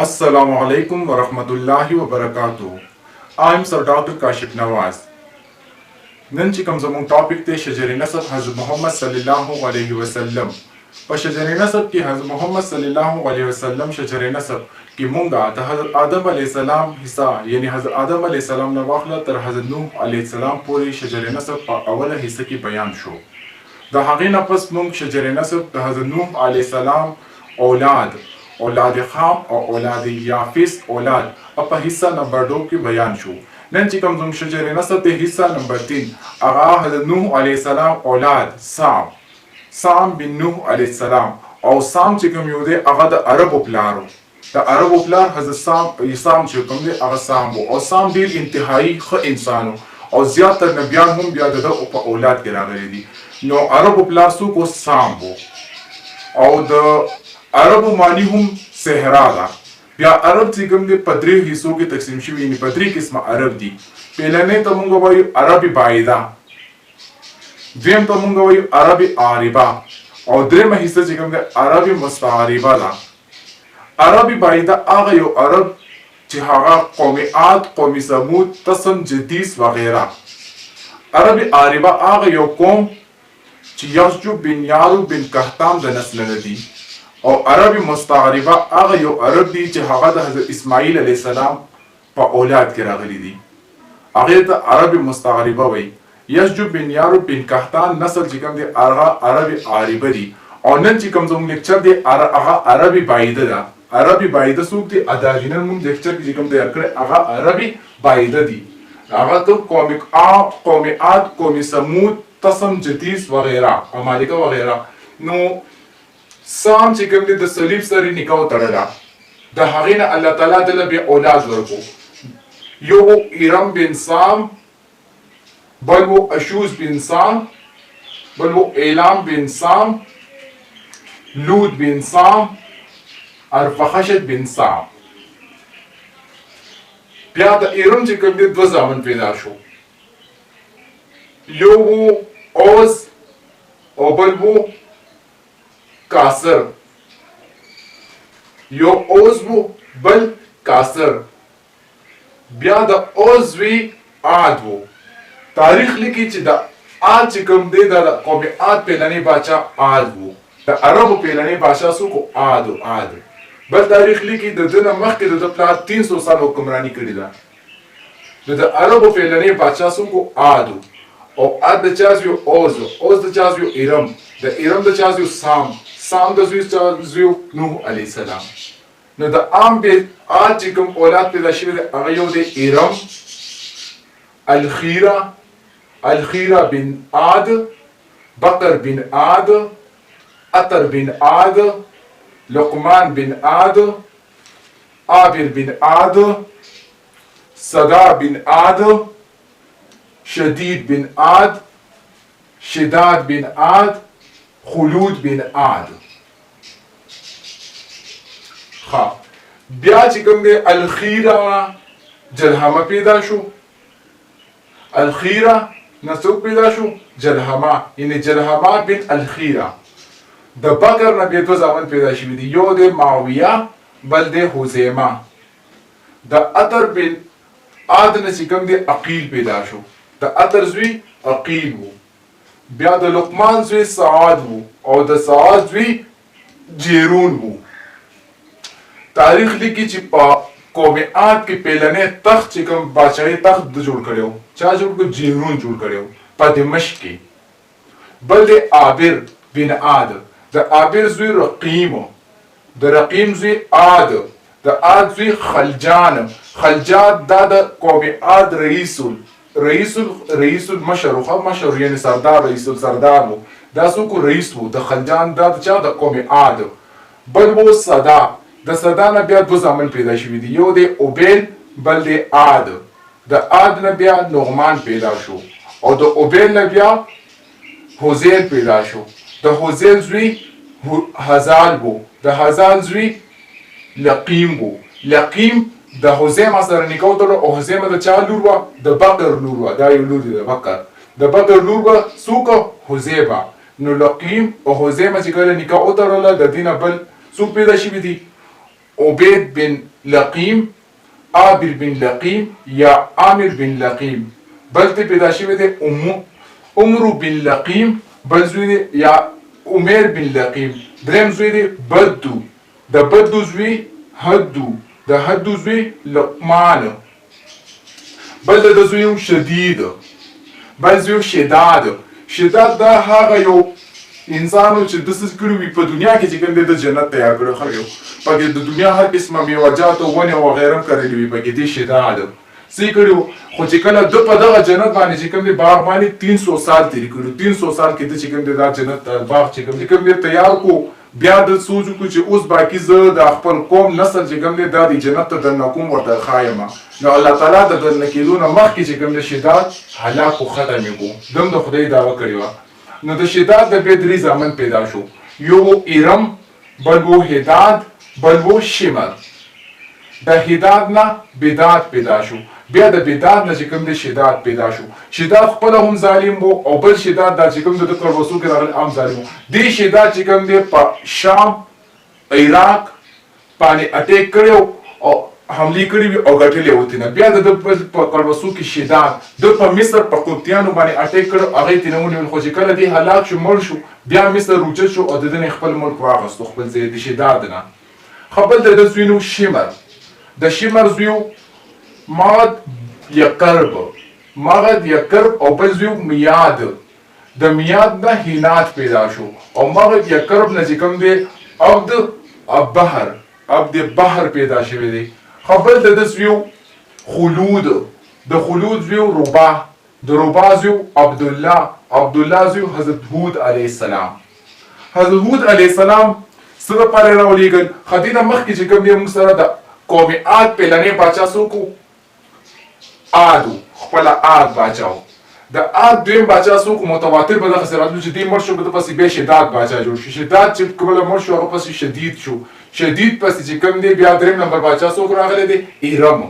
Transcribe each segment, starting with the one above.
Assalamu alaikum wa rahmatullahi wa barakatuh. I'm Sir Dr. Kashif Nawaz. نن چې کوم زموږ ټاپک دی شجر نسب حضرت محمد صلی الله علیه وسلم. په شجر نسب کې حضرت محمد صلی الله علیه وسلم شجر نسب کې مونږه د حضرت آدم علیه السلام حصہ یعنی حضرت آدم علیه السلام نه واخله تر حضرت نوح علیه السلام پورې شجر نسب په اوله حصہ کې بیان شو. د هغې نه پس مونږ شجر نسب د حضرت نوح علیه السلام اولاد خام او اولاد یافس اولاد په حصہ نمبر 2 کې بیان شو. نن چې کوم زموږ شجر نسب د حصہ نمبر 3 هغه حضرت نوح علیه السلام اولاد سام بن نوح علیه السلام او سام چې کوم یو دی هغه د عربو پلارو د عربو پلار حضرت سام چې کوم دی هغه سام او سام ډیر انتهایی ښه انسان او زیاتره نبیان هم بیا د په اولاد کې راغلي دي. نو عربو پلار څوک سام او د عربو معنی هم صحرا ده. بیا عرب چې کوم دی په درې حصو کې تقسیم شوي یعنی په درې قسمه عرب دي. پیلنې ته مونږ وایو عربي بایده، دویم ته مونږ وایو عربي عاربه او درېمه حصه چې کوم دی عربي مستعربه ده. عربي بایده هغه یو عرب چې هغه قوم عاد، قوم ثمود، تسم، جدیس وغیره. عربي عاربه هغه یو قوم چې یشجب بن یارو بن قحطان د نسل نه دي. او عربي مستعربه هغه یو عرب دی چې هغه د حضرت اسماعیل علیه السلام په اولاد کې راغلی دي. هغه ته عربي مستعربه وایي. یشجب بن یارو بن قحطان نسل چې کوم دی هغه عربي عاربه دي. او نن چې کوم زموږ لیکچر دی هغه عربي بایده ده. عربي بایده څوک دی؟ اداجینن مونږ لیکچر کې چې کوم تیار کړی هغه عربي بایده دي. هغه ته قوم عاد، قوم ثمود، تسم، جدیس وغیره ممالکه وغیره. نو سام چې کوم دی د صلیب سره نکاح وتړله، د هغې نه الله تعالی دله بیا اولاد ورکړو. یو و ایرم بن سام، بل و اشوز بن سام، بل و ایلام بن سام، لود بن سام، ارفخشد بن سام. بیا د ایرم چې کوم دی دوه زامن پیدا شو، یو و اوز او بل و کاسر. یو اوز وو بل کاسر. بیا د اوز وی عاد وو. تاریخ لیکي چې د عاد چې کوم دی د قوم عاد پیلنی بادشاه عاد وو. د عربو پیلنی بادشاه څوک عاد. بل تاریخ لیکي د دنه مخکې د پلار 300 سال حکمرانی کړې ده. د عربو پیلنی بادشاه څوک عاد او عاد د چا زوی اوز د چا زوی ایرم، د ایرم د چا زوی سام د زوی نوح علیه السلام. نو د عام به عاد چې کوم اولاد پیدا شوي دی هغه یو دی ایرم، الخیره بن عاد، بقر بن عاد، عطر بن عاد، لقمان بن عاد، عابر بن عاد، صدا بن عاد، شدید بن عاد، شداد بن عاد، خلود بن عاد. بیا چې کوم دی الخیره جلحمه پیدا شو. الخیره نه څوک پیدا شو؟ جلحمه، یعنی جلحمه بن الخیره. د بکر نه بیا دوه زامن پیدا شوي دي، یو دی معاویه بل دی حذیمه. د عطر بن عاد نه چې کوم دی عقیل پیدا شو. د عطر زوی عقیل وو. بیا د لقمان زوی سعاد وو او د سعاد زوی جیرون وو. تاریخ لیکي چې په قوم عاد کې پیلنی تخت چې کوم بادشاهي تخت د جوړ کړی و، چا جوړ کړو؟ جیرون جوړ کړی و په دمشق کې. بل دی عابر بن عاد. د عابر زوی رقیم و، د رقیم زوی عاد، د عاد زوی خلجان دا د قوم عاد رئیس المشر یعنی سردار، رئیس السردار وو. دا څوک رئیس وو د خلجان، دا د چا؟ د قوم عاد. بل وو صدا. د صدا نه بیا دوه زامن پیدا شوي دي، یو دی اوبیل بل دی عاد. د عاد نه بیا نعمان پیدا شو او د اوبیل نه بیا حذیل پیدا شو. د حذیل زوی هزال وو، د هزال زوی لقیم وو. لقیم د حذیمه سره نکاح وتړه او حذیمه د چا لور وه؟ د بکر لور وه. دا یو لور دی د بکر. د بکر لور وه څوک؟ حذیمه. نو لقیم او حذیمه چې کله نکاح وتړله د دې نه بل څوک پیدا شوي دي؟ عبید بن لقیم، عابر بن لقیم یا عامر بن لقیم. بل ته پیدا شوی دی عمرو بن لقیم، بل زوی دی یا عمر بن لقیم. دریم زوی دی بدو، د بدو زوی هدو، د هدو زوی لقمان. بل د زوی شدید، بل زوی شداد. شداد دا هغه یو انسانو چې داسې کړي وي په دنیا کې چې کوم دی د جنت تیار کړی خلک پکې د دنیا هر قسمه میوه‌جات او ونې او غیره هم کرلي وي پکې دې شداد څه کړي وو. خو چې کله ده په دغه جنت باندې چې کوم دی باغ باندې 300 سال تېرې کړي، 300 سال کې د چې کوم دی دا جنت باغ چې کوم دی تیار کو. بیا د سوچ وکړو چې اوس باقي زه د خپل قوم نسل چې کوم دی دا د جنت ته دننه کوم ورته ښایم. نو الله تعالی د دننه کېدو نه مخکې چې کوم دی شداد هلاک و ختم یې کړو. دم د خدای دعوه کړې وه. نو د شداد د بیا درې زامن پیدا شو، یو ایرم، بل و هداد، بل و شمر. د هداد نه بداد پیدا شو، بیا د بداد نه چې کوم دی شداد پیدا شو. شداد خپله هم ظالم و او بل شداد دا چې کوم دی د کړوسو کې راغلی هم ظالم و. دې شداد چې کوم دی په شام عراق باندې اټیک کړی او حملې کړي وي او ګټلې وتې نه. بیا د په کړوسو کې شداد د په مصر په قبطیانو باندې اټیک کړ، هغه یې ترې ونیول. خو چې کله دې هلاک شو مړ شو بیا مصر روچت شو او د ده نه خپل ملک واخیستو خپل ځای د شداد نه. ښه بل د ده زوی نو شمر، د شمر زوی مغد یکرب، مغد یکرب او بل زوی میاد. د میاد نه هینات پیدا شو او مغد یکرب نه چې کوم دی عبد بحر، عبد بحر پیدا شوی دی. خبل د زوی خلود، د خلود زوی ربا، د ربا زوی عبدالله، عبدالله زوی حضرت هود علیه السلام. حضرت هود علیه السلام څه دپاره یې راولېږل؟ ښه دې نه مخکې چې کوم دی موږ سره د قوم عاد پهلنی باچا څوک و؟ عاد و، خپله عاد باچا و. د عاد دویم باچا څوک و؟ متواتر به دغسې راتلو چې دې مړ شو په ده پسې بیا شداد باچا جوړ شو. شداد چې کله مړ شو هغه پسې شدید شو. شدید پسې چې کوم دی بیا دریم نمبر باچا څوک راغلی دی؟ ایرم.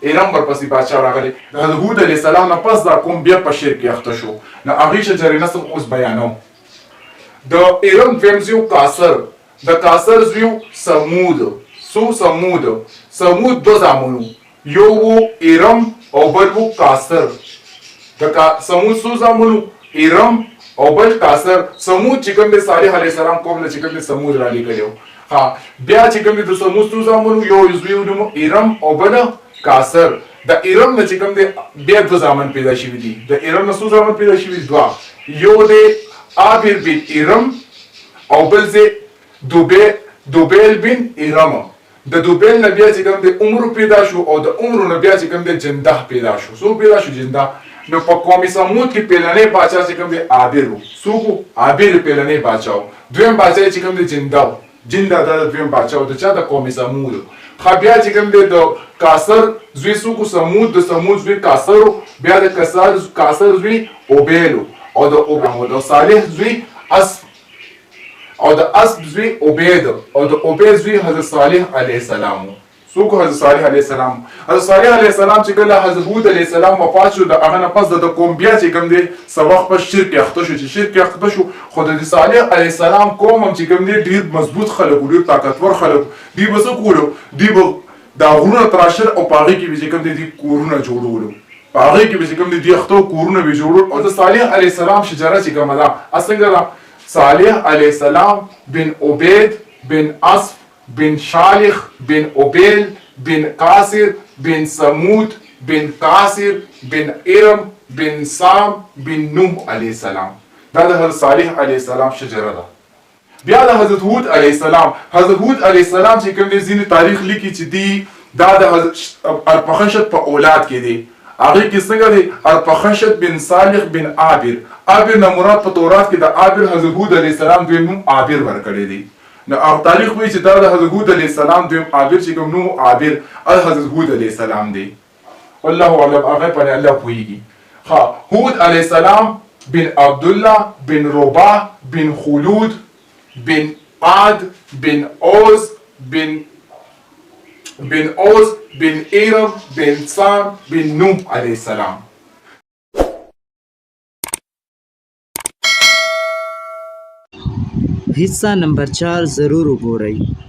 ایرم ورپسې باچا راغلی. د هود علیه السلام نه پس دا قوم بیا په شرک کې اخته شو. نو هغې شجرې نسل اوس بیانوم. د ایرم دویم زوی قاصر، د قاصر زوی سمود. څو سمود؟ سمود دو زامن وو، یو و ایرم او بل و قاصر. د سمود څو زامن وو؟ ایرم او بل قاصر. سمود چې کوم دی صالح علیه السلام قوم له چې کوم دی سمود رالیږلی و. بیا چې کوم دی د سمود څو زامن وو؟ یو زوی و ایرم او بل قاصر. د ایرم نه چې کوم دی بیا دوه زامن پیدا شوي دي. د ایرم نه څو زامن پیدا شوي دي؟ دوه. یو دی عابر بن ایرم او بل دی دوبیل بن ایرم. د دوبیل نه بیا چې کوم دی عمرو پیدا شو او د عمرو نه بیا چې کوم دی جنده پیدا شو. څوک پیدا شو؟ جنده. نو په قوم سمود کې پهلنی باچا چې کوم دی عابر و. څوک و؟ عابر پهلنی باچا و. دویم باچا چې کوم دی جنده و. جنده دا د دویم باچا و د چا؟ د قوم سمود و. ښه بیا چې کوم دی د قاصر زوی څوک و؟ سمود. د سمود زوی قاصر و. بیا د قاصر زوی اوبیل و او د صالح زوی اسب او د اسب زوی عبید او د عبید زوی حضرت صالح علیه السلام. څوک حضرت صالح علیه السلام؟ حضرت صالح علیه السلام چې کله حضرت هود علیه السلام وفات شو د هغه نه پس د قوم بیا چې کوم دی څه وخت په شرک کې اخته شو. چې شرک کې اخته شو خو د صالح علیه السلام قوم هم چې کوم دی ډېر مضبوط خلک و، ډېر طاقتور خلک. دوی به څه کولو؟ دوی به دا غرونه تراشل او په هغې کې به چې کوم دی دوی کورونه جوړولو. په هغې کې به چې کوم دی دوی اخته کورونه به جوړول. او د صالح علیه السلام شجره چې کومه ده څنګه ده؟ صالح علیه السلام بن عبید بن اسف بن شالخ بن عبیل بن قاصر بن سمود بن قاصر بن ارم بن سام بن نوح علیه السلام. دا د حضرت صالح علیه السلام شجره ده. بیا د حضرت هود علیه السلام، حضرت هود علیه السلام چې کوم دی ځینې تاریخ لیکي چې دی دا د ارپخشد په اولاد کې دی. هغې کې څنګه دی؟ ارپخشد بن صالح بن عابر. عابر نه مراد په تورات کې د عابر حضرت هود علیه السلام دویم نوم عابر ورکړی دی. نو تاریخ وایي چې دا د حضرت هود علیه السلام دویم عابر چې کوم نوم عابر حضرت هود علیه السلام دی. والله اعلم، هغه باندې الله پوهېږي. هود علیه السلام بن عبدالله بن رباح بن خلود بن عاد بن اوز بن ایرم بن سام بن نوح علیه السلام. حصہ نمبر 4 ضرور وګورئ.